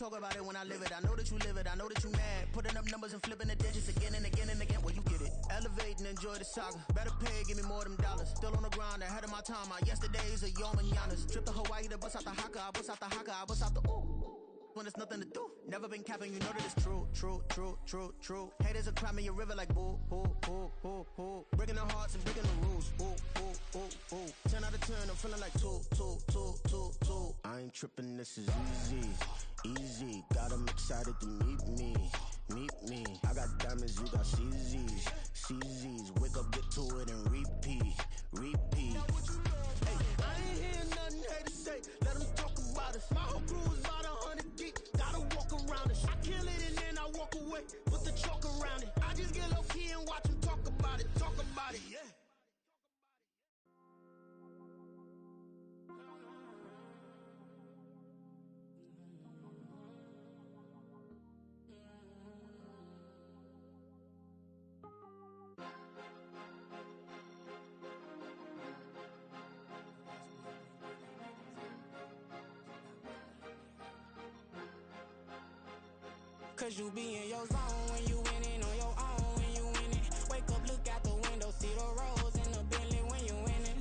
Talk about it when I live it. I know that you live it. I know that you mad. Putting up numbers and flipping the digits again and again and again. Well, you get it. Elevate and enjoy the saga. Better pay, give me more them dollars. Still on the grind, ahead of my time. My yesterdays are your mananas. Trip to Hawaii to bust out the haka. I bust out the haka. I bust out the ooh. When there's nothing to do. Never been capping, you know that it's true, true, true, true, true. Haters are climbing your river like boo, boo, boo, boo, boo. Breaking their hearts and breaking the rules. Ooh, ooh, ooh, ooh. 10 out of 10, I'm feeling like 2, 2, 2, 2, 2. I ain't tripping, this is easy, easy. Got 'em excited to meet me, meet me. I got diamonds, you got CZs, CZs. Wake up, get to it and repeat, repeat. Hey, I ain't hearing nothing haters say. Let them talk about us. My whole crew is about 100 deep. Gotta walk around us. I kill it and then I walk away. Put the chalk around it. I just get low key and watch them talk about it. Talk about it, yeah. Cause you be in your zone when you winning on your own when you winning. Wake up, look out the window, see the rose in the Bentley when you winning.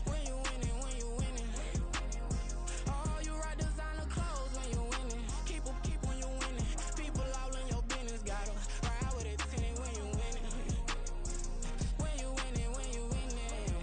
When you winning, when you winning. Oh, you rock designer clothes when you winning. Keep when you winning. People all in your business, gotta ride with it tinted when you winning. When you winning, when you winning.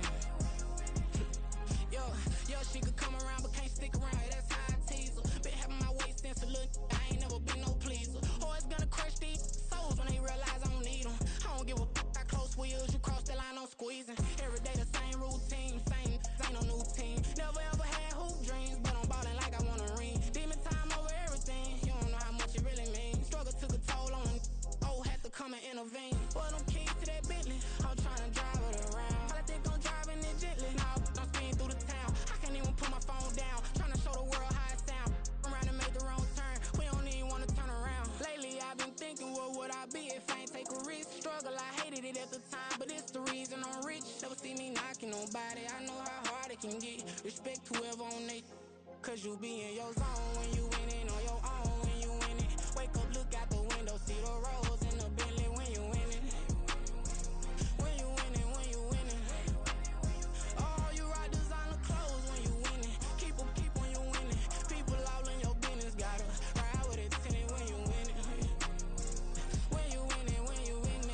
Yo, she could come around but can't stick around. That's how I tease her. Been having my waist since a little. I ain't never been no pleaser. Always gonna crush these souls when they realize I don't need them. I don't give a I close wheels, you cross the line, I'm squeezing. Every day the same routine, same ain't no new team. Never ever had hoop dreams, but I'm ballin' like I wanna ring. Demon time over everything, you don't know how much it really means. Struggle took a toll on them, oh, had to come and intervene. Boy, them keys to that Bentley, I'm tryna drive it around. All I think I'm driving it gently, now I'm speeding through the town. I can't even put my phone down, tryna show the world how it sound. Around and make the wrong turn, we don't even wanna turn around. Lately I've been thinking, what would I be if I ain't take a risk? Struggle, I hated it at the time, but it's the reason I'm rich. Never see me knocking nobody, I know how hard it can get. Respect whoever on they, cause you be in your zone when you winning on your own when you winning. Wake up, look out the window, see the rose in the Bentley when you winning. When you winning, when you winning. Oh, you rock designer clothes when you winning. Keep when you winning. People all in your business, gotta ride with it tinted when you winning. When you winning, when you winning.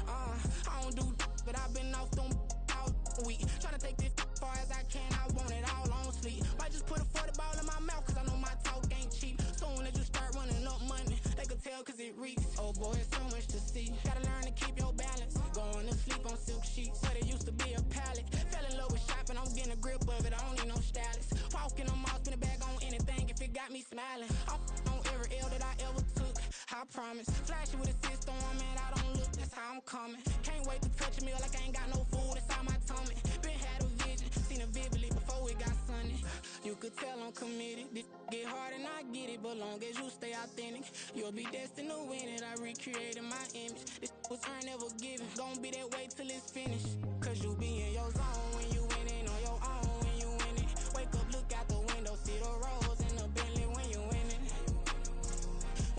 I don't do but I've been off them all week. Tryna take this far as I can, I want it all on sleep. Might just put a 40 ball in my mouth, cause I know my talk ain't cheap. Soon as you start running up money, they could tell cause it reeks. Oh boy, it's so much to see. Gotta learn to keep your balance. Going to sleep on silk sheets, but it used to be a pallet. Fell in love with shopping, I'm getting a grip of it, I don't need no stylist. Walking on mouth, spin a bag on anything if it got me smiling. I'm on every L that I ever took, I promise. Flashy with a cyst on, man, I don't look, that's how I'm coming. Can't wait to touch a meal like I ain't got no food inside my tummy. Been had a vision, seen it vividly before it got sunny. You could tell I'm committed. This get hard and I get it, but long as you stay authentic, you'll be destined to win it. I recreated my image. This was earned, never given. Gonna be that way till it's finished. Cause you be in your zone when you winning on your own when you winning. Wake up, look out the window, see the rose in the Bentley when you winning.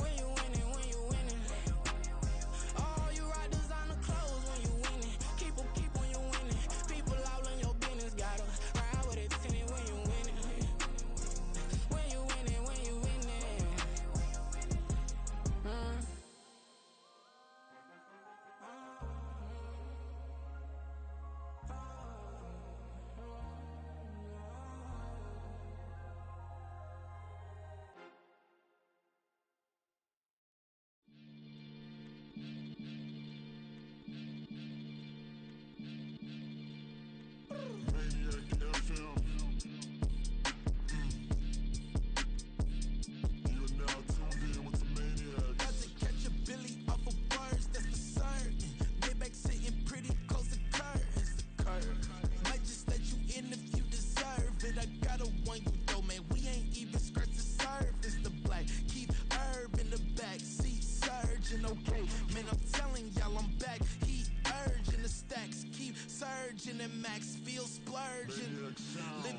When you winning, when you winning. Oh, you rock designer clothes when you winning. Keep when you winning. People all in your business, gotta ride with it tinted when you winning. When you winning, when you winning.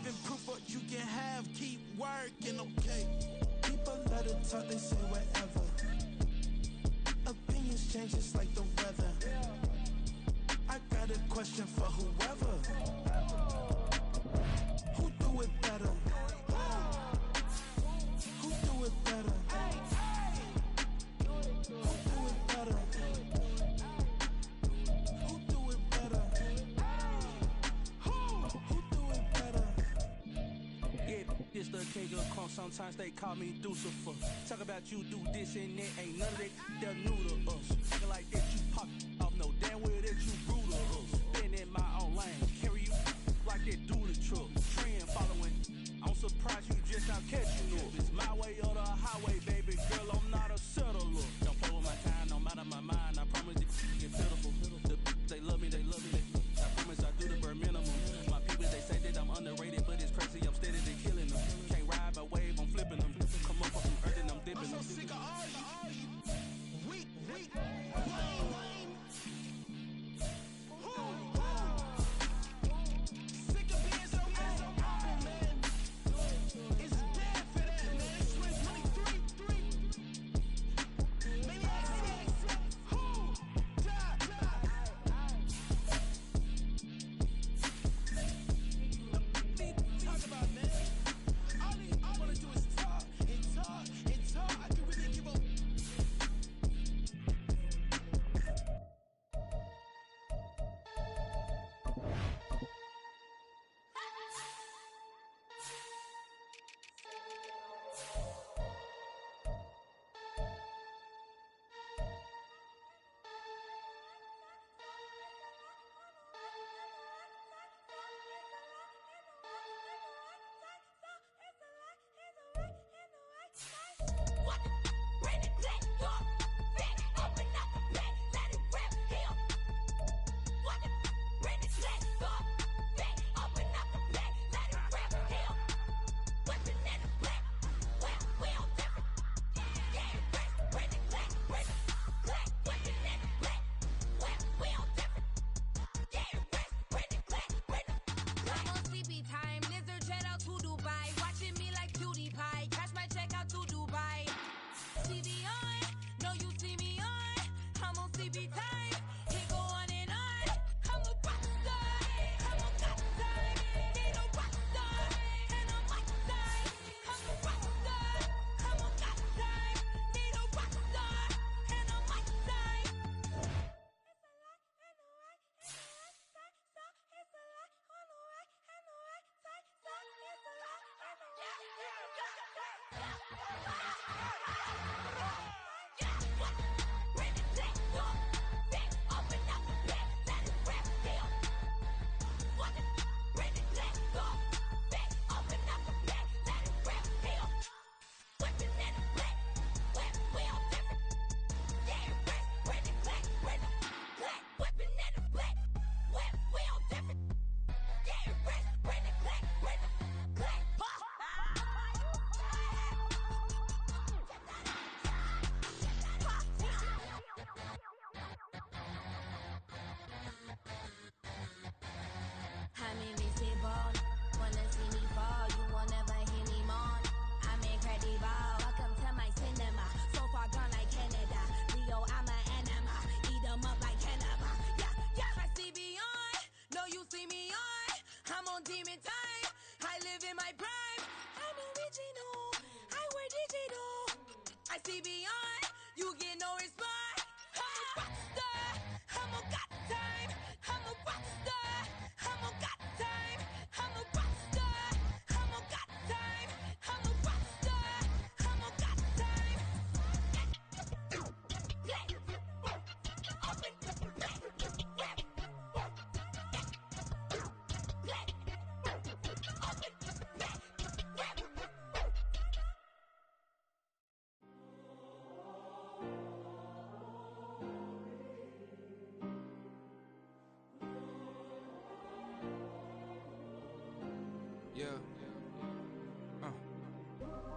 living proof what you can have. Keep working, okay? People let it talk, they say whatever. Opinions change just like the weather. I got a question for whoever. Who do it better? Who do it better? Who do it better? Who do it better? Who do it better? Yeah, this the king of crunk. Sometimes they call me Lucifer. Talk about you do this and that. Ain't none of that they're new to us. Acting like that you pop off. No damn well that you brutal us. Been in my own lane. Carry you like that do the truck. Trend following. I'm surprised you just not catching up. It's my way or the highway, baby girl. I'm not a settler. Don't play with my time, no matter my mind. I promise it get pitiful. They love me, they love me. I promise I do the bare minimum. My people, they say that I'm underrated, but it's crazy. I'm steady to killing them. Can't ride my wave, I'm flipping them. Come up from earth and I'm dipping them. I'm so sick of all you. Weak, lame. Sick of being so open, man. It's dead for that, man. 2023. Maniacs. Who? Die. Talk about, man. All I wanna do is talk and talk and talk. I can really give up.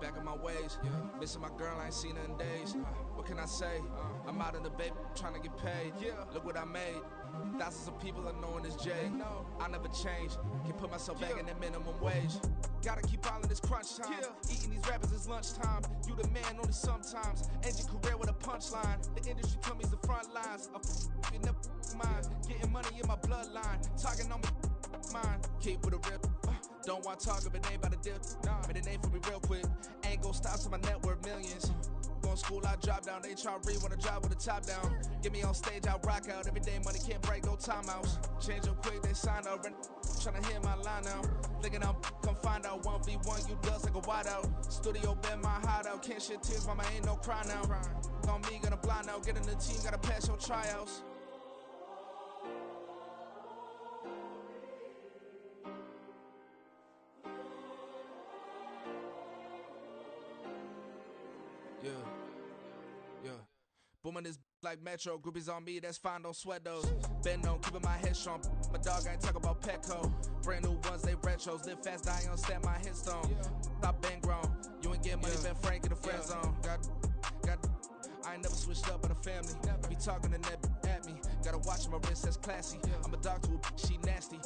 back in my ways. Missing my girl, I ain't seen her in days. What can I say? I'm out in the baby, trying to get paid. Look what I made. Thousands of people are knowing this J. I never change. Can put myself back in the minimum wage. Gotta keep all in this crunch time. Eating these rappers is lunchtime. You the man only sometimes. End your career with a punchline. The industry told me it's the front lines. You never mind. Getting money in my bloodline. Talking on me, mine. Keep with a rip. Don't want to talk if it ain't about a dip. But it ain't for me real quick. Ain't gon' stop till my net worth millions. Going school, I drop down. They try to read when I drop with the top down. Get me on stage, I rock out. Every day money can't break, no timeouts. Change up quick, they sign up. Tryna hear my line now. Thinking I'm come find out 1v1, you dust like a wideout. Studio been my hideout. Can't shed tears, mama ain't no cry now. On me, gonna blind out. Get in the team, gotta pass your tryouts. Yeah. Booming this like Metro, groupies on me, that's fine, don't sweat those. Been on, keeping my head strong. My dog ain't talk about Petco. Brand new ones, they retros. Live fast, I ain't on set my headstone. Stop been grown. You ain't getting money, been Frank in the friend zone. I ain't never switched up on the family. Be talking to that at me. Gotta watch my wrist, that's classy. I'm a dog to a she nasty.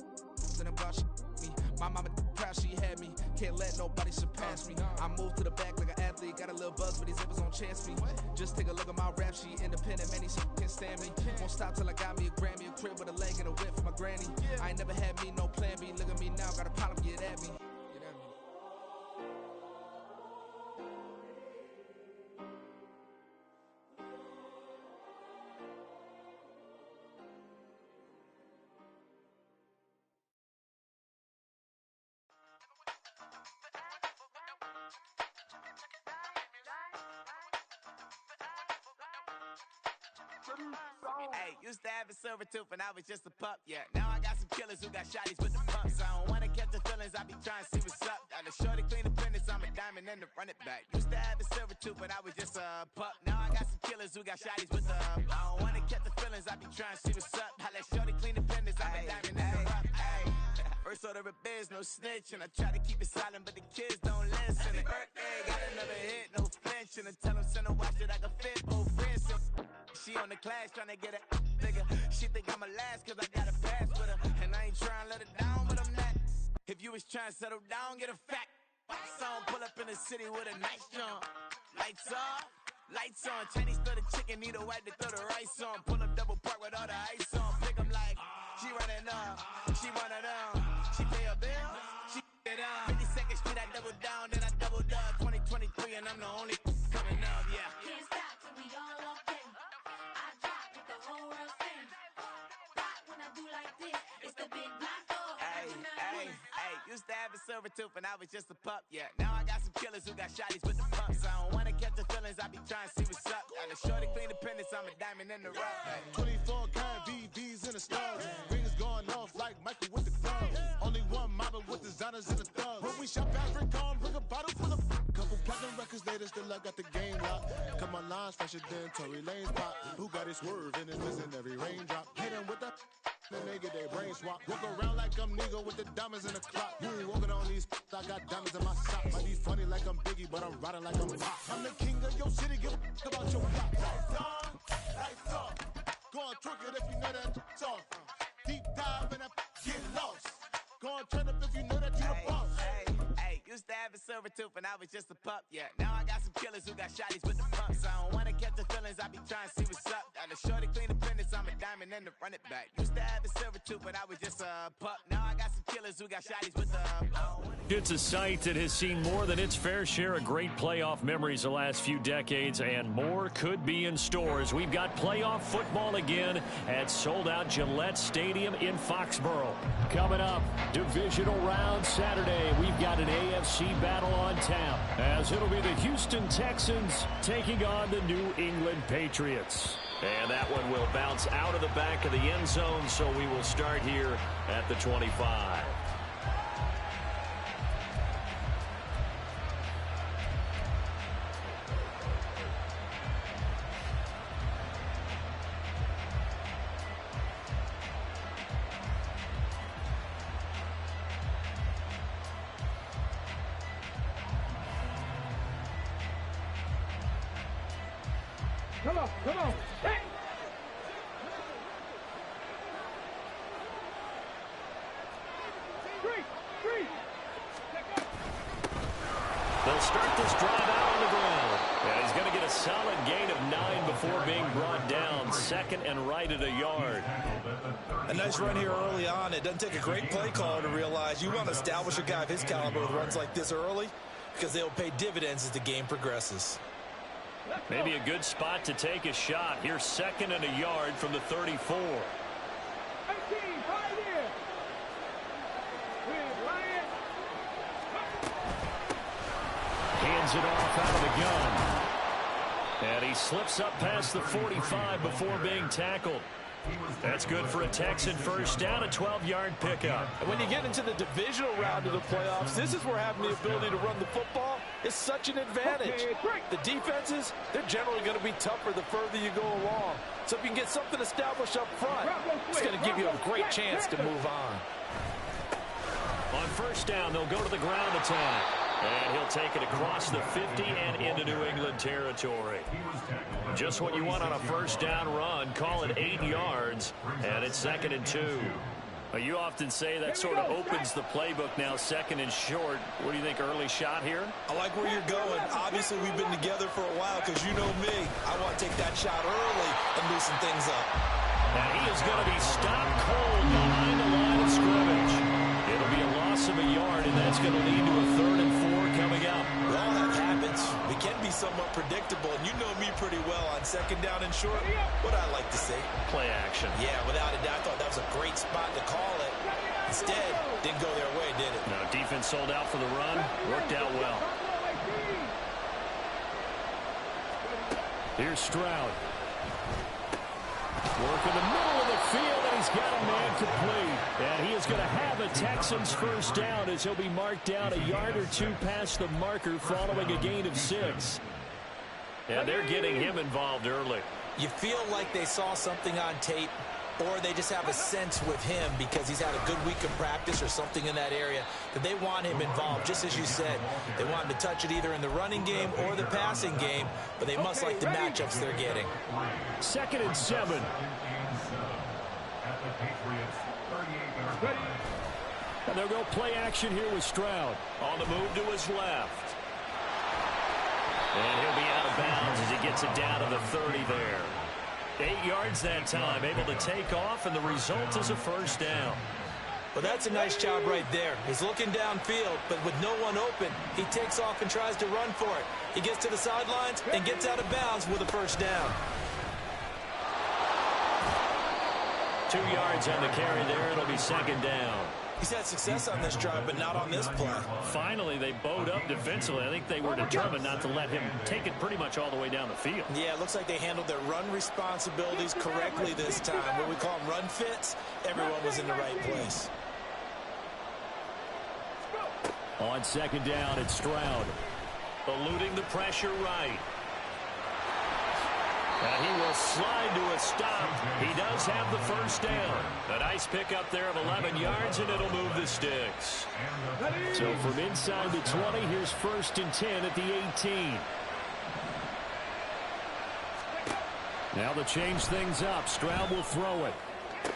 Then I'm gone, she me. My mama proud she had me. Can't let nobody surpass me. I moved to the back like an athlete. Got a little buzz, but these zippers don't chance me. Just take a look at my rap sheet. Independent, man, these can't stand me. Won't stop till I got me a Grammy. A crib with a leg and a whip for my granny. I ain't never had me no plan B. Look at me now, got a problem, get at me. Hey, used to have a silver tooth and I was just a pup, yeah. Now I got some killers who got shotties with the pumps. I don't wanna catch the feelings, I be trying to see what's up. Got a shorty clean the penis, I'm a diamond and to run it back. Used to have a silver tooth but I was just a pup. Now I got some killers who got shotties with the I don't wanna catch the feelings, I be trying to see what's up. I let shorty clean the penis, I'm a diamond and to run. First order of biz, no snitch, and I try to keep it silent, but the kids don't listen. And birthday, got another hit, no flinch, and I tell them send a watch that I can fit both friends. She on the class tryna get a nigga. She think I'm a last cause I got a pass with her. And I ain't tryna let her down, but I'm not. If you was tryna settle down, get a fact. Song pull up in the city with a nice jump. Lights off, lights on. Chinese throw the chicken, need a wipe to throw the rice on. Pull up double park with all the ice on. Pick 'em like, she running up, she one of them. She pay a bill, she it up. 52nd Street, I double down, then I doubled up. 2023 and I'm the only coming up, yeah. Can't stop till we all up in. I drop with the whole world sing. Rock when I do like this, it's the big black dog. Hey, used to have a silver tooth and I was just a pup, yeah. Now I got some killers who got shotties with the pumps. I don't wanna catch the feelings, I be trying to see what's up. Got a shorty clean the penis, I'm a diamond in the rough. 24 karat VVs in the stars. Rings going off like Michael with the gloves. Only one model with designers in the thugs. When we shop African, bring a bottle full of couple platinum records later, still I got the game locked. Come on, lines fresher than Tory Lane's pop. Who got his swerve and it's missing every raindrop. Hit him with that. Then they get their brain swap. Walk around like I'm nigga with the diamonds in the clock. You ain't walking on these, I got diamonds in my socks. Might be funny like I'm Biggie, but I'm riding like I'm Pop. I'm the king of your city, give a about your block. Lights on, lights off. Go on, twerk it if you know that song. Deep dive and get lost. Go on, turn up if you know that you the boss. Used to have a silver tooth and I was just a pup, yeah. Now I got some killers who got shotties with the pumps. I don't wanna catch the feelings, I be trying to see what's up. Got a shorty clean the penis, I'm a diamond and to run it back. Used to have a silver tooth but I was just a pup. Now I got some killers who got shotties with the It's a site that has seen more than its fair share of great playoff memories the last few decades, and more could be in store as we've got playoff football again at sold-out Gillette Stadium in Foxborough. Coming up, divisional round Saturday, we've got an AFC battle on tap, as it'll be the Houston Texans taking on the New England Patriots. And that one will bounce out of the back of the end zone, so we will start here at the 25. Come on, come on. Hey. Three. They'll start this drive out on the ground. And he's going to get a solid gain of 9 before being brought down. Second and right at a yard. A nice run here early on. It doesn't take a great play caller to realize you want to establish a guy of his caliber with runs like this early because they'll pay dividends as the game progresses. Maybe a good spot to take a shot. Here's second and a yard from the 34. 18, right here. Hands it off out of the gun. And he slips up past the 45 before being tackled. That's good for a Texan first down, a 12-yard pickup. And when you get into the divisional round of the playoffs, this is where having the ability to run the football is such an advantage. The defenses, they're generally going to be tougher the further you go along. So if you can get something established up front, it's going to give you a great chance to move on. On first down, they'll go to the ground attack. And he'll take it across the 50 and into New England territory. Just what you want on a first down run. Call it 8 yards, and it's second and 2. You often say that sort of opens the playbook now, second and short. What do you think, early shot here? I like where you're going. Obviously, we've been together for a while because you know me. I want to take that shot early and loosen things up. And he is going to be stopped cold behind the line of scrimmage. It'll be a loss of a yard, and that's going to lead to a 3rd and 4 coming up. Well, that happens. We can be somewhat predictable, and you know me pretty well on second down and short. What I like to say? Play action. Yeah, without a doubt, I thought that was a great spot to call it. Instead, didn't go their way, did it? No, defense sold out for the run. Worked out well. Here's Stroud. Work in the middle of the field, and he's got a man complete. And he is going to have a Texans first down as he'll be marked down a yard or 2 past the marker following a gain of 6. And they're getting him involved early. You feel like they saw something on tape, or they just have a sense with him because he's had a good week of practice or something in that area that they want him involved. Just as you said, they want him to touch it either in the running game or the passing game, but they must like the matchups they're getting. Second and 7. And they'll go play action here with Stroud. On the move to his left. And he'll be out of bounds as he gets it down to the 30 there. 8 yards that time, able to take off, and the result is a first down. Well, that's a nice job right there. He's looking downfield, but with no one open, he takes off and tries to run for it. He gets to the sidelines and gets out of bounds with a first down. 2 yards on the carry there. It'll be second down. He's had success on this drive, but not on this play. Finally, they bowed up defensively. I think they were determined not to let him take it pretty much all the way down the field. Yeah, it looks like they handled their run responsibilities correctly this time. What we call them run fits, everyone was in the right place. On second down, it's Stroud. Eluding the pressure right. And he will slide to a stop. He does have the first down. A nice pickup there of 11 yards, and it'll move the sticks. So from inside the 20, here's first and 10 at the 18. Now to change things up, Stroud will throw it. And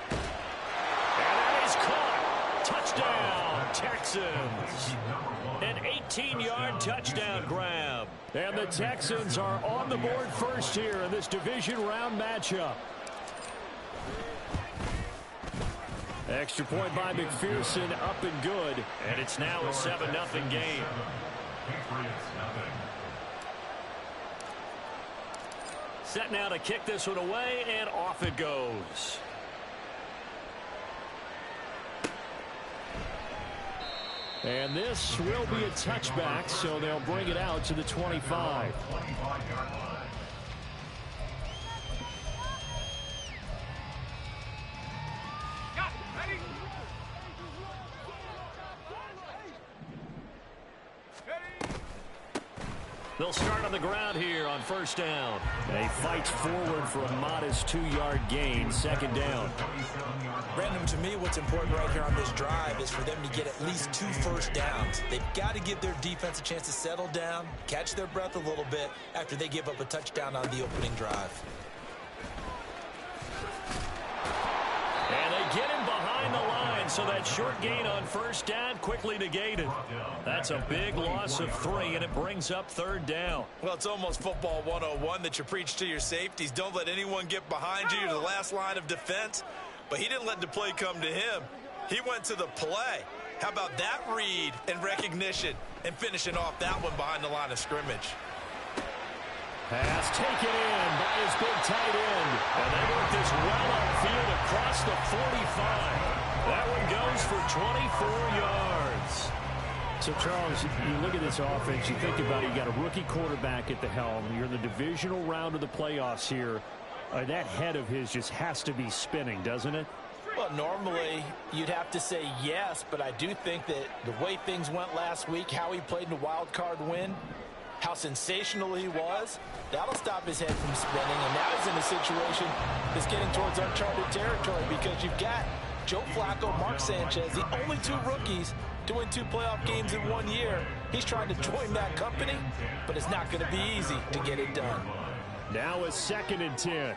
that is caught. Touchdown, Texans. An 18-yard touchdown grab. And the Texans are on the board first here in this division round matchup. Extra point by McPherson, up and good. And it's now a 7-0 game. Set now to kick this one away, and off it goes. And this will be a touchback, so they'll bring it out to the 25. They'll start on the ground here on first down. He fights forward for a modest 2-yard gain, second down. Brandon, to me, what's important right here on this drive is for them to get at least 2 first downs. They've got to give their defense a chance to settle down, catch their breath a little bit after they give up a touchdown on the opening drive. And they get him behind the line, so that short gain on first down quickly negated. That's a big loss of 3, and it brings up third down. Well, it's almost football 101 that you preach to your safeties. Don't let anyone get behind you. You're the last line of defense. But he didn't let the play come to him. He went to the play. How about that read and recognition and finishing off that one behind the line of scrimmage? Pass taken in by his big tight end. And they work this well upfield across the 45. That one goes for 24 yards. So, Charles, you look at this offense, you think about it, you got a rookie quarterback at the helm. You're in the divisional round of the playoffs here. That head of his just has to be spinning, doesn't it? Well, normally you'd have to say yes, but I do think that the way things went last week, how he played in the wild card win, how sensational he was, that'll stop his head from spinning. And now he's in a situation that's getting towards uncharted territory because you've got Joe Flacco, Mark Sanchez, the only 2 rookies to win 2 playoff games in 1 year. He's trying to join that company, but it's not going to be easy to get it done. Now a 2nd and 10.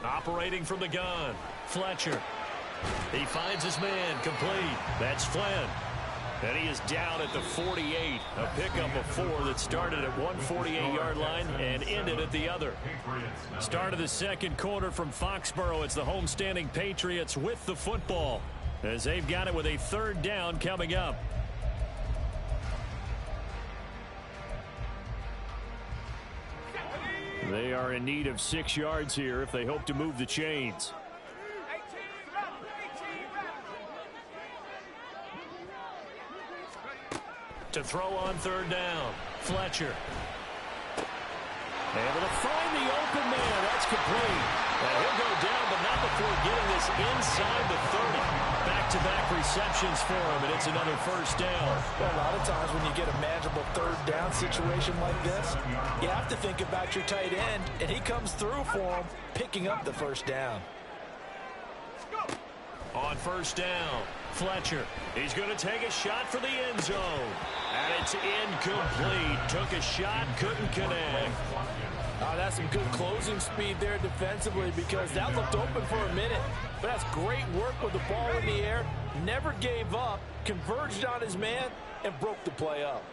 Operating from the gun, Fletcher. He finds his man complete. That's Flynn. And he is down at the 48. A pickup of 4 that started at 148-yard line and ended at the other. Start of the second quarter from Foxborough. It's the homestanding Patriots with the football, as they've got it with a third down coming up. They are in need of 6 yards here if they hope to move the chains. To throw on third down, Fletcher. Able to find the open man. That's complete. And he'll go down, but not before getting this inside the 30. Back-to-back receptions for him, and it's another first down. Well, a lot of times when you get a manageable third down situation like this, you have to think about your tight end, and he comes through for him, picking up the first down. On first down, Fletcher. He's going to take a shot for the end zone. And it's incomplete. Took a shot, couldn't connect. That's some good closing speed there defensively because that looked open for a minute. But that's great work with the ball in the air. Never gave up, converged on his man, and broke the play up.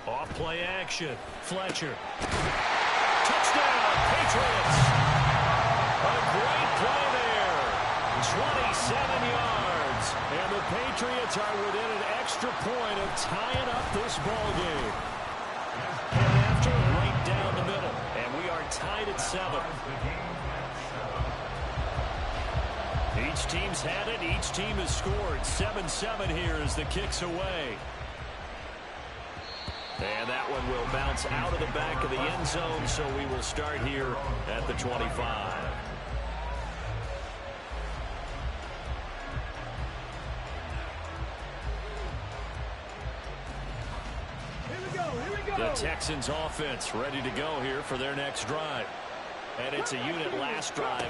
Off play action. Fletcher. Touchdown, Patriots. A great play there. 27 yards. And the Patriots are within an extra point of tying up this ball game. And after, right down the middle. And we are tied at 7. Each team's had it. Each team has scored. 7-7 here as the kick's away. And that one will bounce out of the back of the end zone, so we will start here at the 25. The Texans offense ready to go here for their next drive. And it's a unit last drive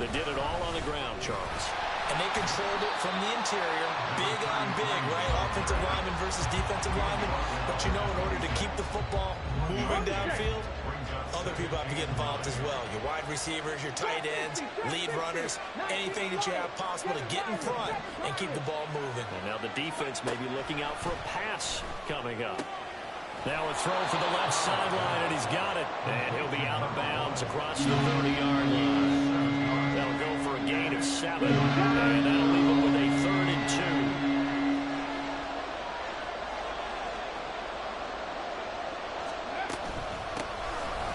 that did it all on the ground, Charles. And they controlled it from the interior, big on big, right? Offensive lineman versus defensive lineman. But you know, in order to keep the football moving downfield, other people have to get involved as well. Your wide receivers, your tight ends, lead runners, anything that you have possible to get in front and keep the ball moving. And now the defense may be looking out for a pass coming up. Now a throw for the left sideline, and he's got it. And he'll be out of bounds across the 30-yard line. That'll go for a gain of 7. And that'll leave him with a 3rd and 2.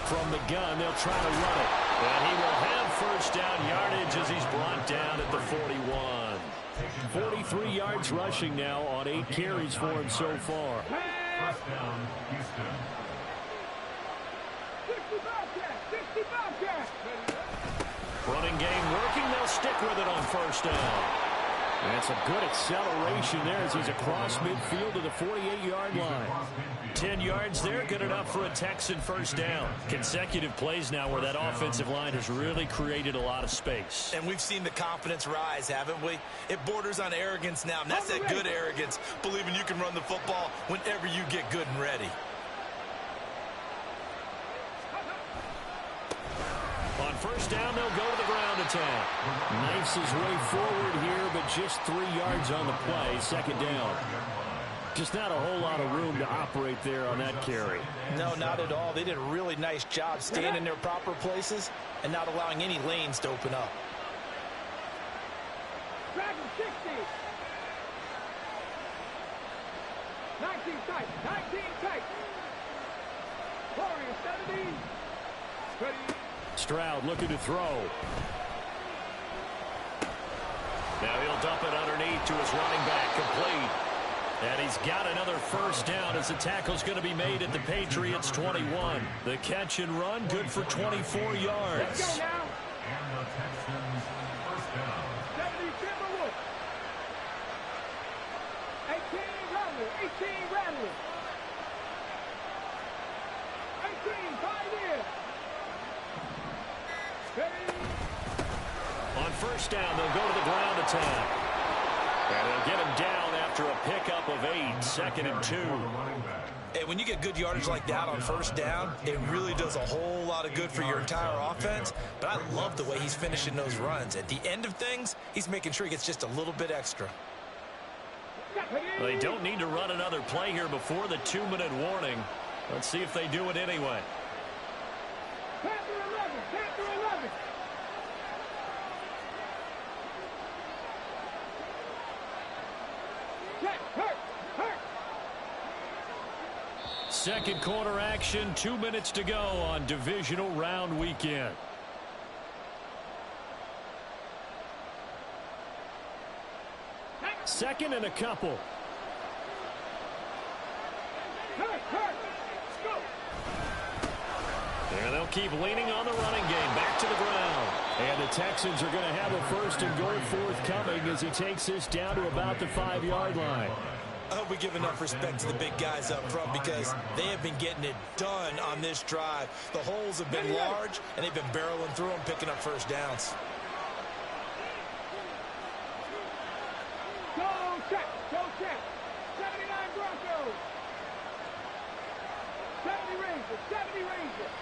From the gun, they'll try to run it. And he will have first down yardage as he's brought down at the 41. 43 yards rushing now on 8 carries for him so far. First down, Houston. 60 Bobcats! 60 Bobcats! Running game working. They'll stick back with it on first down. And some good acceleration there as he's across midfield to the 48-yard line. 10 yards there, good enough for a Texan first down. Consecutive plays now where that offensive line has really created a lot of space. And we've seen the confidence rise, haven't we? It borders on arrogance now, and that's that good arrogance, believing you can run the football whenever you get good and ready. On first down, they'll go to the ground attack. Knifes his way forward here, but just 3 yards on the play. Second down. Just not a whole lot of room to operate there on that carry. No, not at all. They did a really nice job staying in their proper places and not allowing any lanes to open up. Dragon 60. 19 tight. 19 tight. Warrior 70. Ready. Stroud looking to throw. Now he'll dump it underneath to his running back, complete. And he's got another first down as the tackle's going to be made at the Patriots' 21. The catch and run, good for 24 yards. Let's go now. And the Texans first down. 70 Timberwolves. 18 Rattler. 18 Rattler. 18 Pioneer. On first down, they'll go to the ground attack. And they'll get him down after a pickup of 8, 2nd and 2. Hey, when you get good yardage like that on first down, it really does a whole lot of good for your entire offense. But I love the way he's finishing those runs. At the end of things, he's making sure he gets just a little bit extra. They don't need to run another play here before the 2-minute warning. Let's see if they do it anyway. Panther 11. Panther 11. Second quarter action, 2 minutes to go on divisional round weekend. Second and a couple. And they'll keep leaning on the running game. Back to the ground. And the Texans are going to have a first and goal forthcoming as he takes this down to about the 5-yard line. I hope we give enough respect to the big guys up front because they have been getting it done on this drive. The holes have been large, and they've been barreling through them, picking up first downs. Go check. Go check. 79 Broncos. 70 Rangers. 70 Rangers.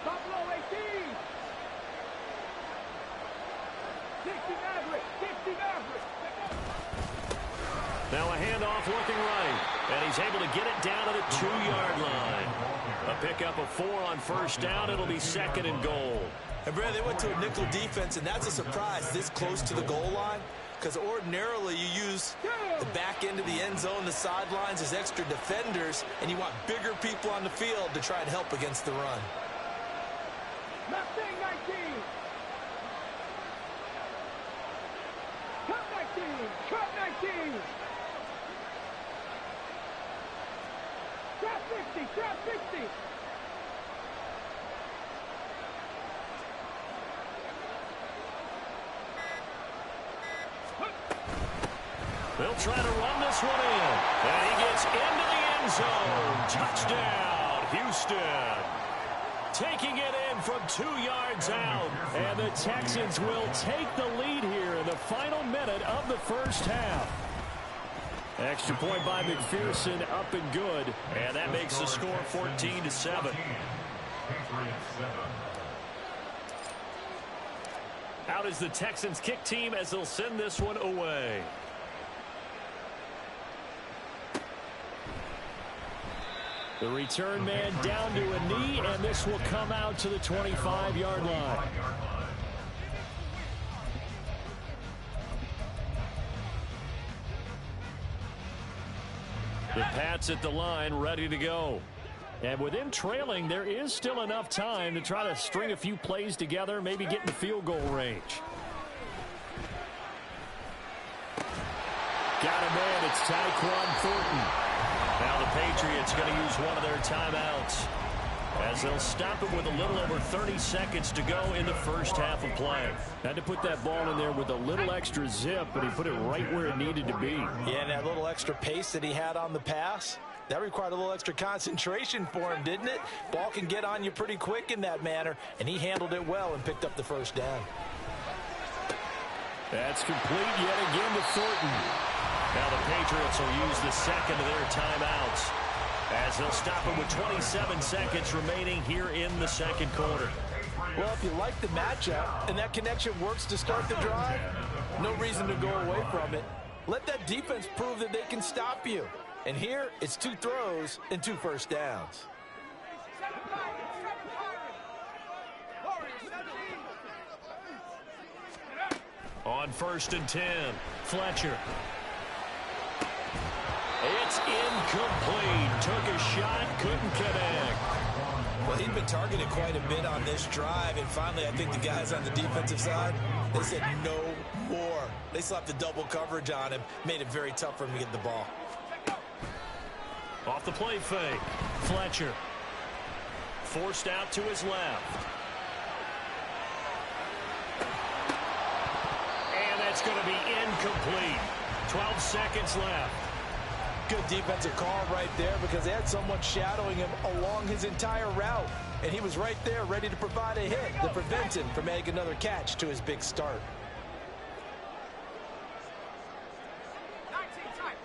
Buffalo 18. 60 Maverick. 60 Maverick. Now a handoff looking right. And he's able to get it down to the 2-yard line. A pickup of 4 on first down. It'll be 2nd and goal. And, Brad, they went to a nickel defense, and that's a surprise this close to the goal line because ordinarily you use the back end of the end zone, the sidelines as extra defenders, and you want bigger people on the field to try and help against the run. Mustang 19. Cut 19. Cut 19. Trap 50. Trap 50. They'll try to run this one in. And he gets into the end zone. Touchdown, Houston. Taking it in from 2 yards out. And the Texans will take the lead here in the final minute of the first half. Extra point by McPherson, up and good. And that makes the score 14-7. Out is the Texans kick team as they'll send this one away. The return man down to a knee, and this will come out to the 25-yard line. The Pats at the line, ready to go. And with him trailing, there is still enough time to try to string a few plays together, maybe get in the field goal range. Got him in. It's Tyquan Thornton. Now the Patriots going to use one of their timeouts. as they'll stop it with a little over 30 seconds to go in the first half of play. Had to put that ball in there with a little extra zip, but he put it right where it needed to be. Yeah, and that little extra pace that he had on the pass, that required a little extra concentration for him, didn't it? Ball can get on you pretty quick in that manner, and he handled it well and picked up the first down. That's complete yet again to Thornton. Now the Patriots will use the second of their timeouts as they'll stop it with 27 seconds remaining here in the second quarter. Well, if you like the matchup and that connection works to start the drive, no reason to go away from it. Let that defense prove that they can stop you. And here, it's 2 throws and 2 first downs. On 1st and 10, Fletcher. It's incomplete. Took a shot, couldn't connect. Well, he'd been targeted quite a bit on this drive, and finally I think the guys on the defensive side, they said no more. They slapped the double coverage on him, made it very tough for him to get the ball. Off the play fake, Fletcher. Forced out to his left. And that's going to be incomplete. 12 seconds left. Good defensive call right there because they had someone shadowing him along his entire route. And he was right there ready to provide a hit that prevents him from making another catch to his big start. 19 tight.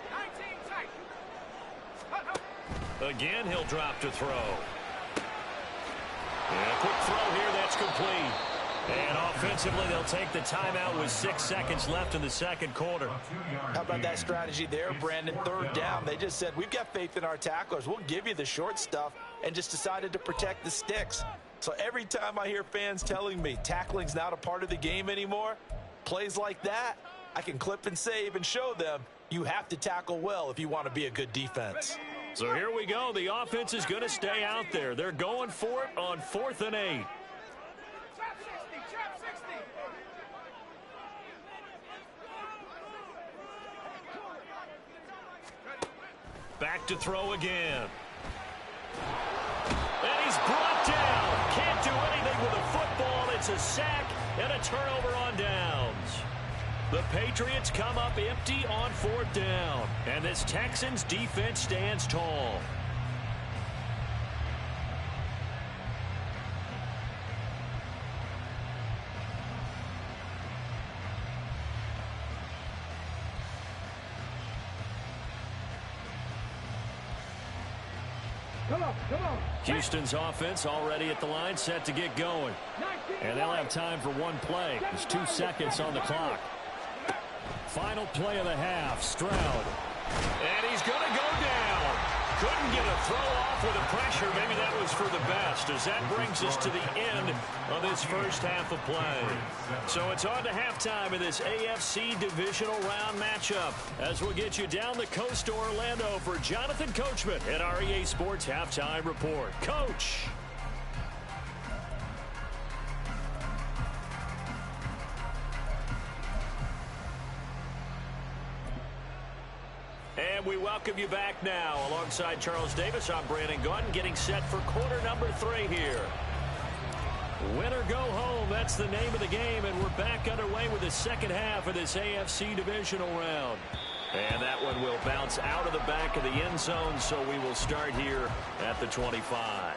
Again, he'll drop to throw. And a quick throw here, that's complete. And offensively, they'll take the timeout with 6 seconds left in the second quarter. How about that strategy there, Brandon? 3rd down. They just said, we've got faith in our tacklers. We'll give you the short stuff, and just decided to protect the sticks. So every time I hear fans telling me tackling's not a part of the game anymore, plays like that, I can clip and save and show them you have to tackle well if you want to be a good defense. So here we go. The offense is going to stay out there. They're going for it on 4th and 8. Back to throw again. And he's brought down. Can't do anything with a football. It's a sack and a turnover on downs. The Patriots come up empty on 4th down. And this Texans defense stands tall. Houston's offense already at the line, set to get going. And they'll have time for one play. There's 2 seconds on the clock. Final play of the half, Stroud. And he's going to go down. Couldn't get a throw off with the pressure. Maybe that was for the best, as that brings us to the end of this first half of play. So it's on to halftime in this AFC Divisional Round matchup, as we'll get you down the coast to Orlando for Jonathan Coachman at our EA Sports Halftime Report. Coach. And we welcome you back now. Alongside Charles Davis, I'm Brandon Gunn, getting set for quarter number 3 here. Win or go home, that's the name of the game, and we're back underway with the second half of this AFC Divisional Round. And that one will bounce out of the back of the end zone, so we will start here at the 25.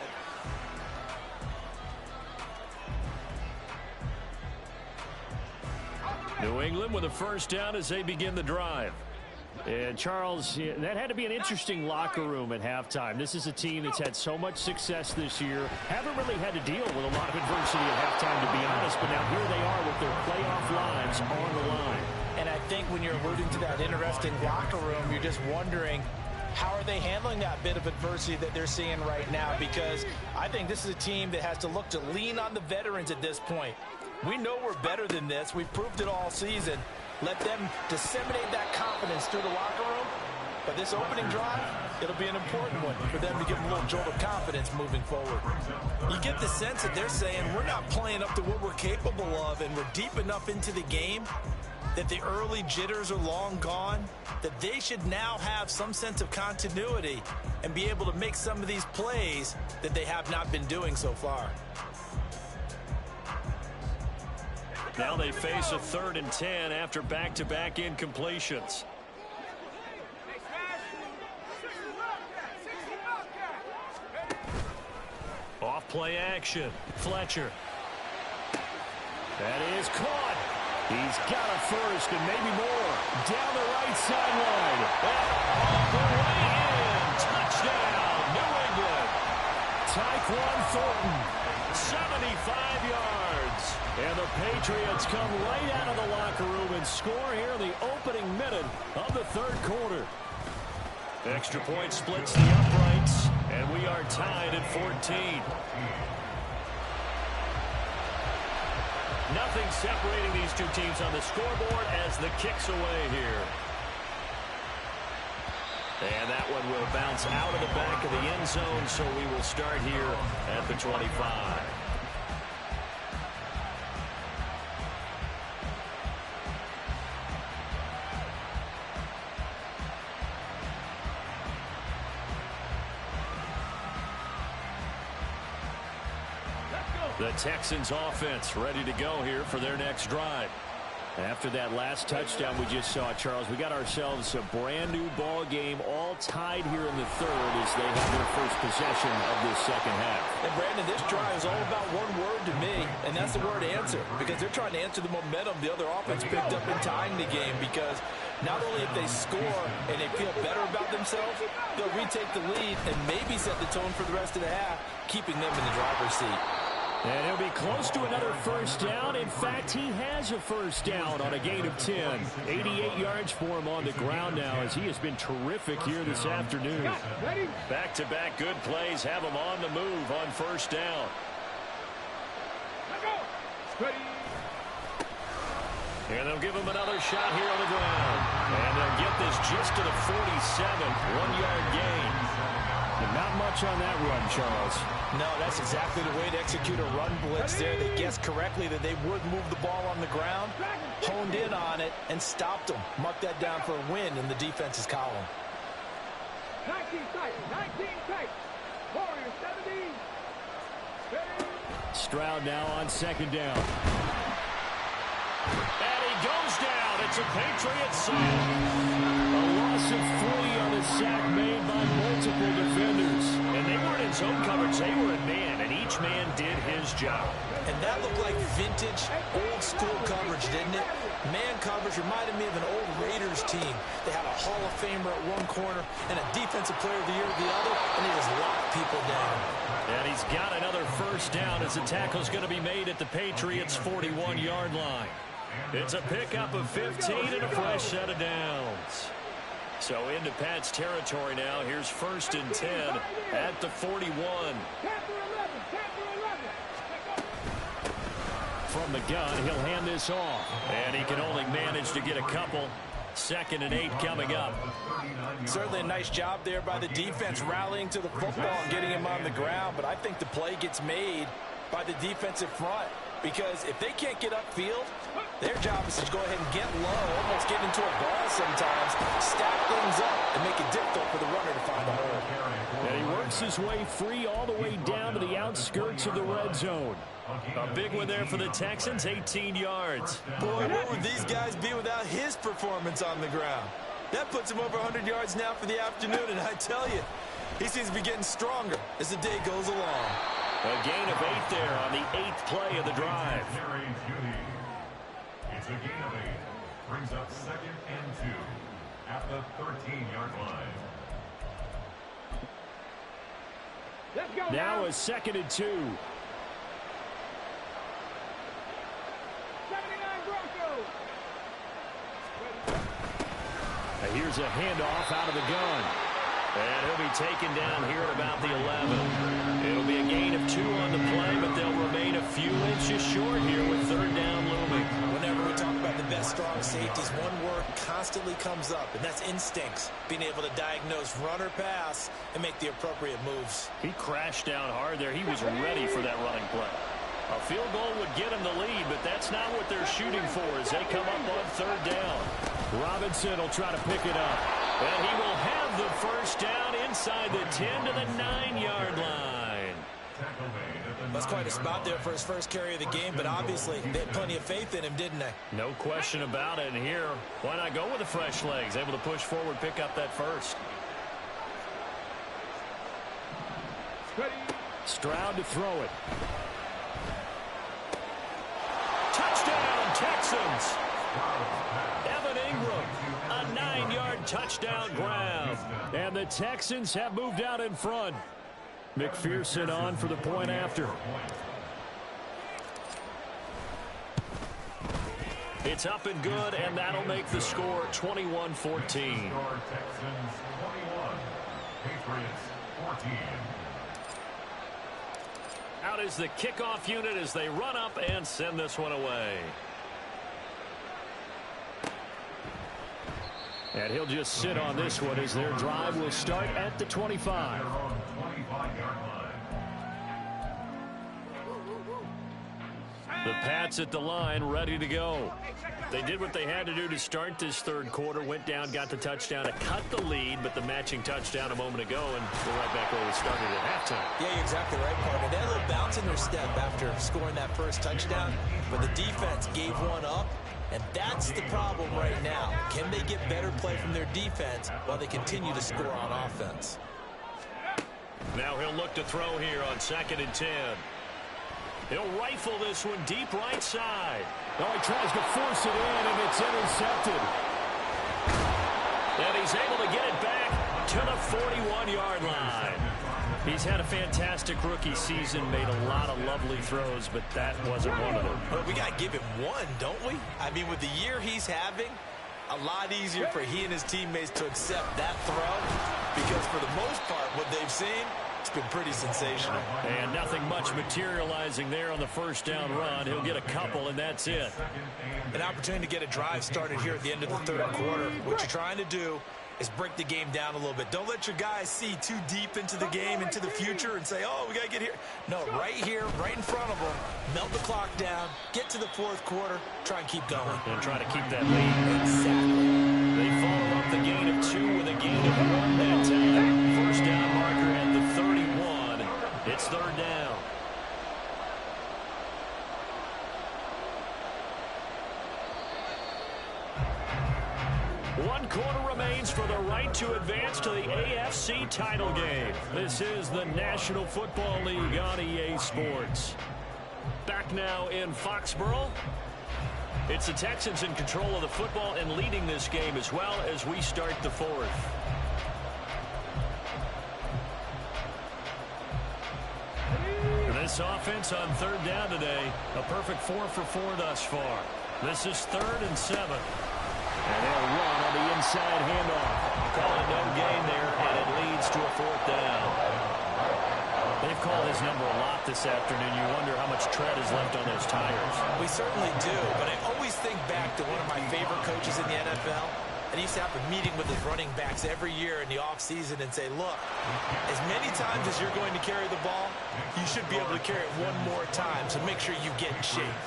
New England with a first down as they begin the drive. And, Charles, that had to be an interesting locker room at halftime. This is a team that's had so much success this year. Haven't really had to deal with a lot of adversity at halftime, to be honest. But now here they are with their playoff lives on the line. And I think when you're alluding to that interesting locker room, you're just wondering, how are they handling that bit of adversity that they're seeing right now? Because I think this is a team that has to look to lean on the veterans at this point. We know we're better than this. We've proved it all season. Let them disseminate that confidence through the locker room. But this opening drive, it'll be an important one for them to give them a little jolt of confidence moving forward. You get the sense that they're saying we're not playing up to what we're capable of, and we're deep enough into the game that the early jitters are long gone, that they should now have some sense of continuity and be able to make some of these plays that they have not been doing so far. Now they face a 3rd and 10 after back-to-back incompletions. Off play action. Fletcher. That is caught. He's got a first and maybe more. Down the right sideline. And all the way in. Touchdown, New England. Tyquan Thornton, 75 yards. And the Patriots come right out of the locker room and score here in the opening minute of the 3rd quarter. Extra point splits the uprights, and we are tied at 14. Nothing separating these two teams on the scoreboard as the kick's away here. And that one will bounce out of the back of the end zone, so we will start here at the 25. The Texans offense ready to go here for their next drive. After that last touchdown we just saw, Charles, we got ourselves a brand new ball game, all tied here in the 3rd as they have their first possession of this 2nd half. And Brandon, this drive is all about one word to me, and that's the word answer, because they're trying to answer the momentum the other offense picked up in tying the game, because not only if they score and they feel better about themselves, they'll retake the lead and maybe set the tone for the rest of the half, keeping them in the driver's seat. And he'll be close to another first down. In fact, he has a first down on a gain of 10. 88 yards for him on the ground now as he has been terrific here this afternoon. Back-to-back good plays have him on the move on first down. And they'll give him another shot here on the ground. And they'll get this just to the 47, 1-yard gain. And not much on that run, Charles. No, that's exactly the way to execute a run blitz there. They guessed correctly that they would move the ball on the ground, honed in on it, and stopped them. Mark that down for a win in the defense's column. 19 tight, 19 tight. Warriors 17. Stroud now on 2nd down. And he goes down. It's a Patriot sack. A loss of 3 on the sack made by multiple defenders. And they weren't in zone coverage. They were in man, and each man did his job. And that looked like vintage, old-school coverage, didn't it? Man coverage reminded me of an old Raiders team. They had a Hall of Famer at one corner and a Defensive Player of the Year at the other, and they just locked people down. And he's got another first down as the tackle's going to be made at the Patriots' 41-yard line. It's a pickup of 15 and a fresh set of downs. So into Pat's territory now. Here's 1st and 10 at the 41. From the gun, he'll hand this off. And he can only manage to get a couple. 2nd and 8 coming up. Certainly a nice job there by the defense rallying to the football and getting him on the ground. But I think the play gets made by the defensive front. Because if they can't get upfield, their job is to go ahead and get low, almost get into a ball sometimes, stack things up, and make it difficult for the runner to find the hole. And he works his way free all the way down to the outskirts of the red zone. A big one there for the Texans, 18 yards. Boy, what would these guys be without his performance on the ground? That puts him over 100 yards now for the afternoon, and I tell you, he seems to be getting stronger as the day goes along. A gain of 8 there on the 8th play of the drive. It's a gain of 8. Brings up 2nd and 2 at the 13-yard line. Let's go now a 2nd and 2. 79 Broncos. Here's a handoff out of the gun. And he'll be taken down here at about the 11. It'll be a gain of 2 on the play, but they'll remain a few inches short here with 3rd down looming. Whenever we talk about the best strong safeties, one word constantly comes up, and that's instincts. Being able to diagnose run or pass and make the appropriate moves. He crashed down hard there. He was ready for that running play. A field goal would get them the lead, but that's not what they're shooting for as they come up on third down. Robinson will try to pick it up. And he will have the first down inside the 10 to the 9-yard line. That's quite a spot there for his first carry of the game, but obviously they had plenty of faith in him, didn't they? No question about it. And here, why not go with the fresh legs? Able to push forward, pick up that first. Stroud to throw it. Touchdown, Texans! Evan Ingram, a 9-yard touchdown grab. And the Texans have moved out in front. McPherson on for the point after. It's up and good, and that'll make the score 21-14. Texans 21, Patriots 14. Out is the kickoff unit as they run up and send this one away. And he'll just sit on this one as their drive will start at the 25. The Pats at the line, ready to go. They did what they had to do to start this third quarter. Went down, got the touchdown to cut the lead, but the matching touchdown a moment ago, and we're right back where we started at halftime. Yeah, you're exactly right, partner. They had a little bounce in their step after scoring that first touchdown, but the defense gave one up, and that's the problem right now. Can they get better play from their defense while they continue to score on offense? Now he'll look to throw here on 2nd and 10. He'll rifle this one deep right side. Oh, he tries to force it in, and it's intercepted. And he's able to get it back to the 41-yard line. He's had a fantastic rookie season, made a lot of lovely throws, but that wasn't one of them. But we got to give him one, don't we? I mean, with the year he's having, a lot easier for he and his teammates to accept that throw, because for the most part, what they've seen, it's been pretty sensational. And nothing much materializing there on the first down run. He'll get a couple, and that's it. An opportunity to get a drive started here at the end of the third quarter. What you're trying to do is break the game down a little bit. Don't let your guys see too deep into the game, into the future, and say, oh, we got to get here. No, right here, right in front of them, melt the clock down, get to the fourth quarter, try and keep going. And try to keep that lead. Exactly. They follow up the gain of 2 with a gain of 1 that time. First down marker at the 31. It's third down. One quarter remains for the right to advance to the AFC title game. This is the National Football League on EA Sports. Back now in Foxborough. It's the Texans in control of the football and leading this game as well as we start the fourth. This offense on third down today, a perfect 4 for 4 thus far. This is 3rd and 7. And they'll run on the inside handoff. Call it no gain there, and it leads to a 4th down. They've called his number a lot this afternoon. You wonder how much tread is left on those tires. We certainly do, but I always think back to one of my favorite coaches in the NFL. And he used to have a meeting with his running backs every year in the offseason and say, look, as many times as you're going to carry the ball, you should be able to carry it one more time, so make sure you get in shape.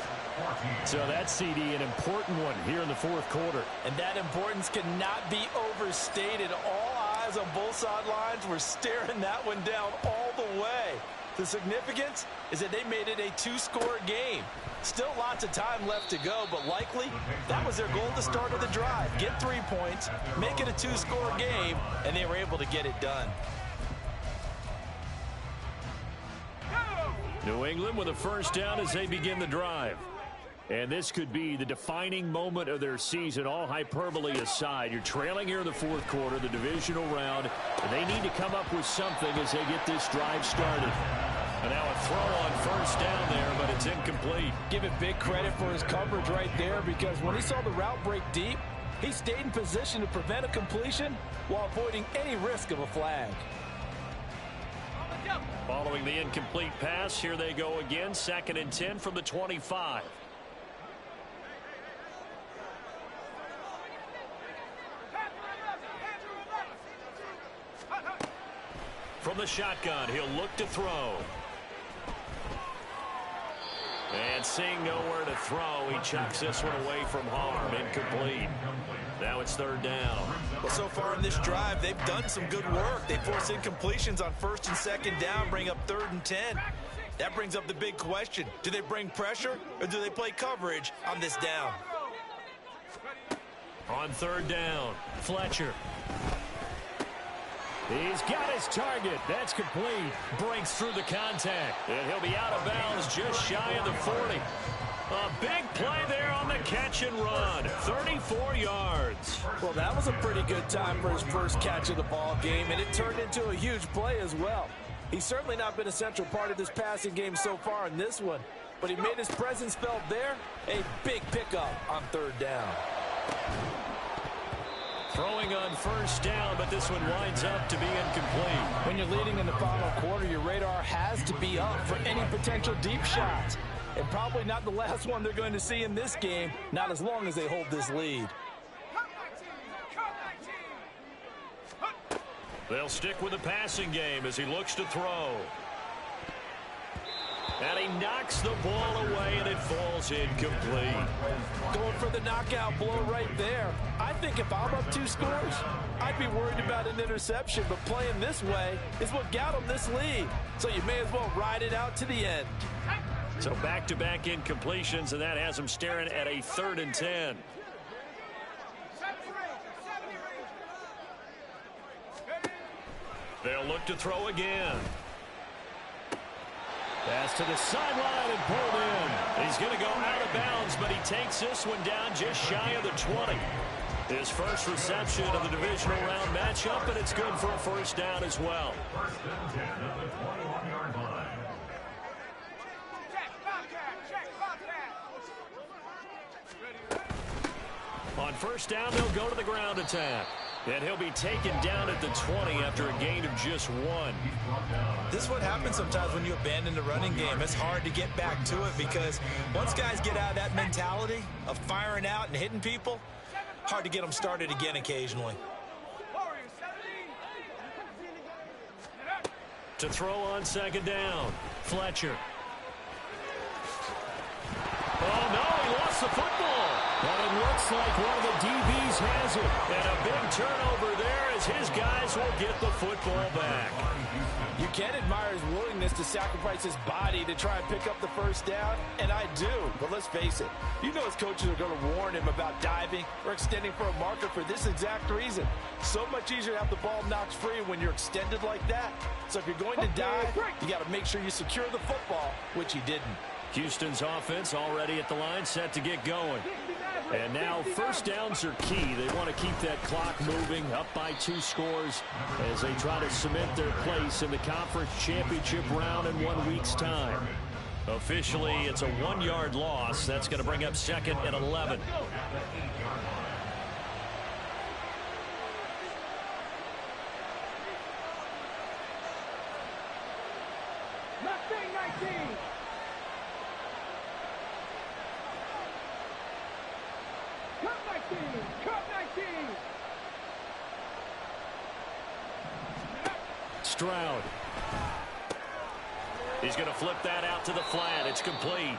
So that CD, an important one here in the fourth quarter. And that importance cannot be overstated. All eyes on both sidelines were staring that one down all the way. The significance is that they made it a 2-score game. Still lots of time left to go, but likely that was their goal to start of the drive. Get 3 points, make it a 2-score game, and they were able to get it done. New England with a first down as they begin the drive. And this could be the defining moment of their season, all hyperbole aside. You're trailing here in the fourth quarter, the divisional round, and they need to come up with something as they get this drive started. And now a throw on first down there, but it's incomplete. Give it big credit for his coverage right there, because when he saw the route break deep, he stayed in position to prevent a completion while avoiding any risk of a flag. Following the incomplete pass, here they go again, 2nd and 10 from the 25. From the shotgun, he'll look to throw. And seeing nowhere to throw, he chucks this one away from harm. Incomplete. Now it's third down. Well, so far in this drive, they've done some good work. They force incompletions on first and second down, bring up 3rd and 10. That brings up the big question. Do they bring pressure or do they play coverage on this down? On third down, Fletcher. He's got his target. That's complete. Breaks through the contact. And he'll be out of bounds just shy of the 40. A big play there on the catch and run. 34 yards. Well, that was a pretty good time for his first catch of the ball game, and it turned into a huge play as well. He's certainly not been a central part of this passing game so far in this one, but he made his presence felt there. A big pickup on third down. Throwing on first down, but this one winds up to be incomplete. When you're leading in the final quarter, your radar has to be up for any potential deep shots. And probably not the last one they're going to see in this game, not as long as they hold this lead. They'll stick with the passing game as he looks to throw. And he knocks the ball away, and it falls incomplete. Going for the knockout blow right there. I think if I'm up 2 scores, I'd be worried about an interception, but playing this way is what got him this lead. So you may as well ride it out to the end. So back-to-back incompletions, and that has him staring at a 3rd and 10. They'll look to throw again. Pass to the sideline and pulled in. He's going to go out of bounds, but he takes this one down just shy of the 20. His first reception of the divisional round matchup, and it's good for a first down as well. First and 10 at the 21-yard line. On first down, they'll go to the ground attack. And he'll be taken down at the 20 after a gain of just 1. This is what happens sometimes when you abandon the running game. It's hard to get back to it because once guys get out of that mentality of firing out and hitting people, hard to get them started again occasionally. To throw on second down, Fletcher. Oh, no, he lost the football. But it looks like one of the DBs has it. And a big turnover there as his guys will get the football back. You can admire his willingness to sacrifice his body to try and pick up the first down, and I do. But let's face it, you know his coaches are going to warn him about diving or extending for a marker for this exact reason. So much easier to have the ball knocked free when you're extended like that. So if you're going to dive, you got to make sure you secure the football, which he didn't. Houston's offense already at the line, set to get going. And now first downs are key. They want to keep that clock moving, up by 2 scores as they try to cement their place in the conference championship round in 1 week's time. Officially, it's a 1-yard loss. That's going to bring up second and 11. Stroud. He's going to flip that out to the flat. It's complete.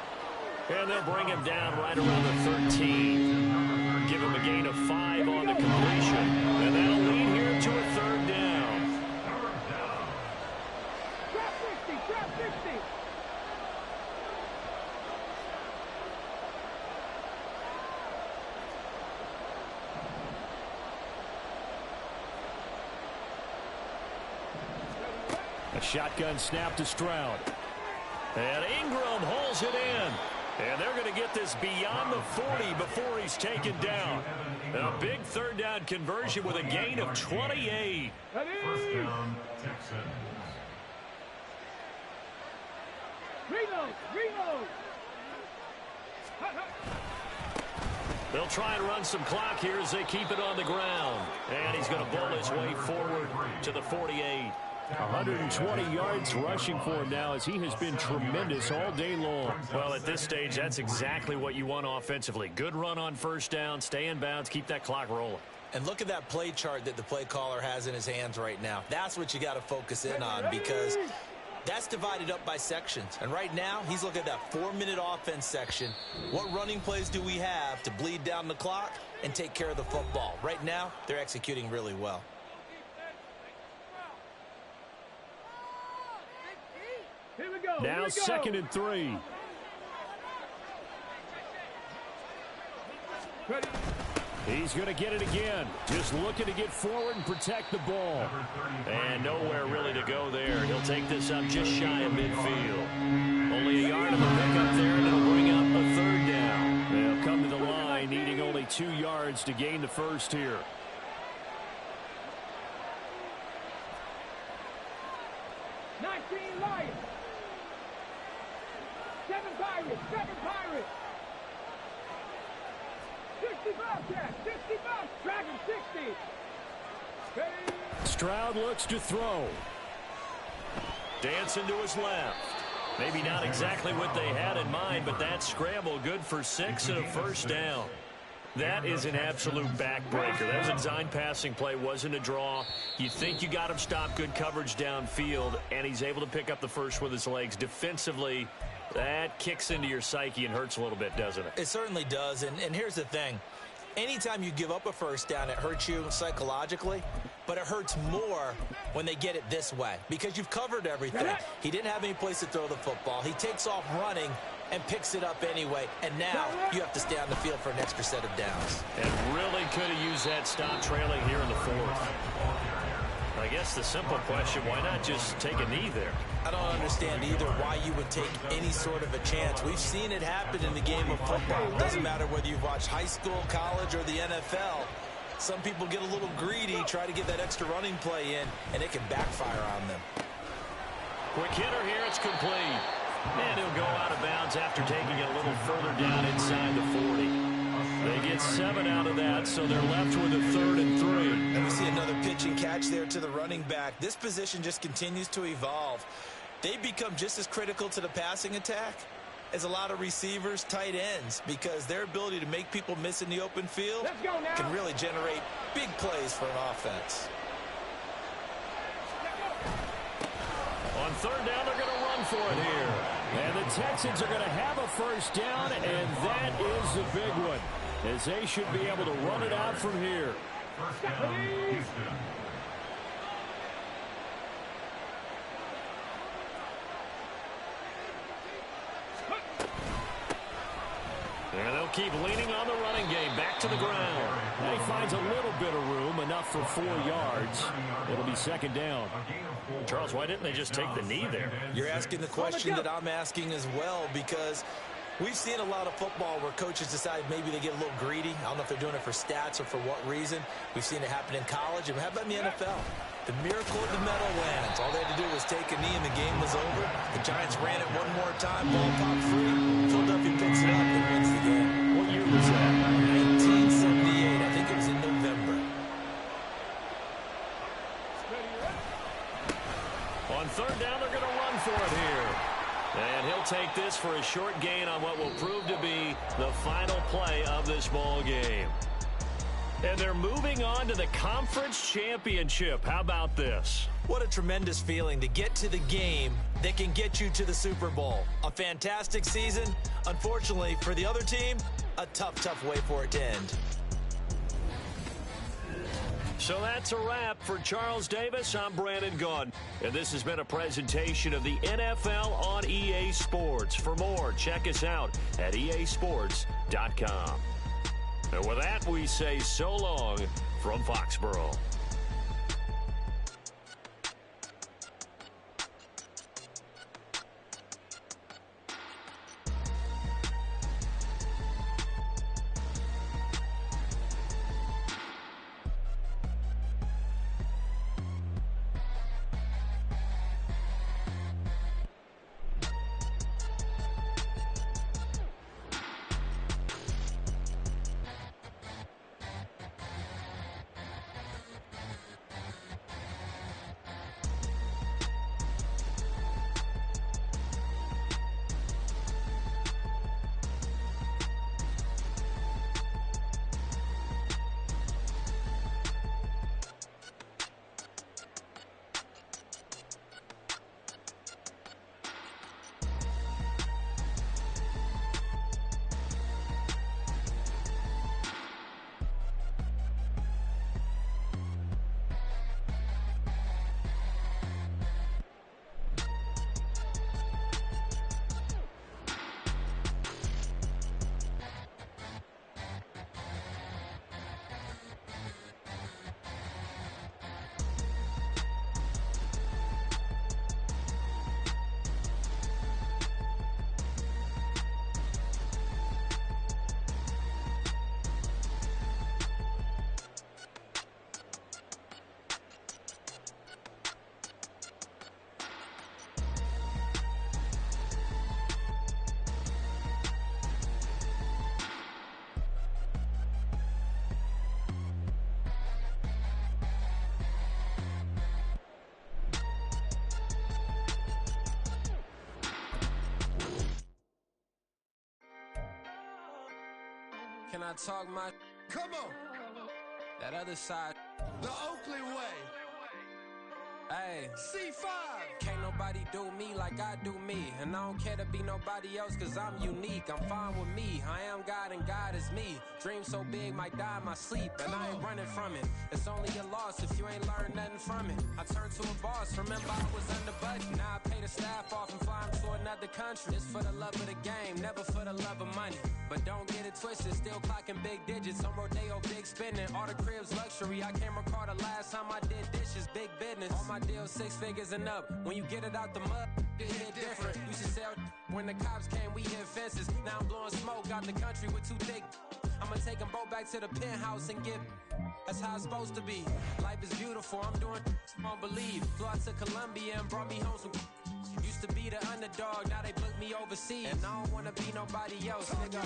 And they'll bring him down right around the 13. Give him a gain of 5 on the completion. And that'll lead here to a 3rd down. Drop 60, drop 60. A shotgun snap to Stroud. And Ingram holds it in. And they're going to get this beyond the 40 before he's taken down. A big 3rd down conversion with a gain of 28. First down, Texans. Reload. They'll try and run some clock here as they keep it on the ground. And he's going to bowl his way forward to the 48. 120 yards rushing for him now as he has been tremendous all day long. Well, at this stage, that's exactly what you want offensively. Good run on first down, stay in bounds, keep that clock rolling. And look at that play chart that the play caller has in his hands right now. That's what you got to focus in on because That's divided up by sections. And right now, he's looking at that 4-minute offense section. What running plays do we have to bleed down the clock and take care of the football? Right now, they're executing really well. Here we go. Now 2nd and 3. Ready. He's going to get it again. Just looking to get forward and protect the ball. And nowhere really to go there. He'll take this up just shy of midfield. Only a yard of a pickup there, and it'll bring up a 3rd down. They'll come to the line, needing only 2 yards to gain the first here. 19 Lions. 7 Pirates. 7 Pirates. 60 Bobcats. 60 Bobcats. Dragon 60. Ready. Stroud looks to throw. Dancing to his left. Maybe not exactly what they had in mind, but that scramble good for 6 and a 1st down. That is an absolute backbreaker. That was a design passing play, wasn't a draw. You think you got him stopped, good coverage downfield, and he's able to pick up the first with his legs. Defensively, that kicks into your psyche and hurts a little bit, doesn't it? It certainly does, and here's the thing. Anytime you give up a 1st down, it hurts you psychologically, but it hurts more when they get it this way because you've covered everything. He didn't have any place to throw the football. He takes off running and picks it up anyway, and now you have to stay on the field for an extra set of downs. And really could have used that stop trailing here in the 4th. I guess the simple question, why not just take a knee there? I don't understand either why you would take any sort of a chance. We've seen it happen in the game of football. It doesn't matter whether you've watched high school, college, or the NFL. Some people get a little greedy, try to get that extra running play in, and it can backfire on them. Quick hitter here, it's complete. And he'll go out of bounds after taking it a little further down inside the 40. They get 7 out of that, so they're left with a 3rd and 3. And we see another pitch and catch there to the running back. This position just continues to evolve. They become just as critical to the passing attack as a lot of receivers, tight ends, because their ability to make people miss in the open field can really generate big plays for an offense. On 3rd down, they're going to run for it here. And the Texans are going to have a 1st down, and that is the big one, as they should be able to run it out from here. 1st down, Houston. And they'll keep leaning on the running game. Back to the ground. And he finds a little bit of room, enough for 4 yards. It'll be 2nd down. Charles, why didn't they just take the knee there? You're asking the question that I'm asking as well, because we've seen a lot of football where coaches decide maybe they get a little greedy. I don't know if they're doing it for stats or for what reason. We've seen it happen in college. And how about in the NFL? The miracle of the Meadowlands. All they had to do was take a knee and the game was over. The Giants ran it one more time. Ball popped free. Philadelphia picks it up and wins the game. What year was that? 1978. I think it was in November. On 3rd down, they're going to run for it here. And he'll take this for a short gain on what will prove to be the final play of this ball game. And they're moving on to the conference championship. How about this? What a tremendous feeling to get to the game that can get you to the Super Bowl. A fantastic season. Unfortunately, for the other team, a tough way for it to end. So that's a wrap for Charles Davis. I'm Brandon Gaudin. And this has been a presentation of the NFL on EA Sports. For more, check us out at easports.com. And with that, we say so long from Foxborough. can I talk my? Come on. That other side. The Oakland way. Hey. C5. Can't nobody do me like I do me. And I don't care to be nobody else cause I'm unique. I'm fine with me. I am God and God is me. Dream so big might die in my sleep. And I ain't running from it. It's only a loss if you ain't learned nothing from it. I turned to a boss. Remember I was under budget. Now I pay the staff off and fly them to another country. It's for the love of the game, never for the love of money. But don't get it twisted. Still clocking big digits. On Rodeo, big spending. All the cribs luxury. I can't recall the last time I did dishes. Big business. All my deals 6 figures and up. When you get it out the mud, it hit different. Used to sell when the cops came, we hit fences. Now I'm blowing smoke out the country with 2 thick. I'ma take them both back to the penthouse and get. That's how it's supposed to be. Life is beautiful. I'm doing won't believe. Flew out to Colombia and brought me home some. Used to be the underdog, now they book me overseas. And I don't wanna be nobody else, nigga.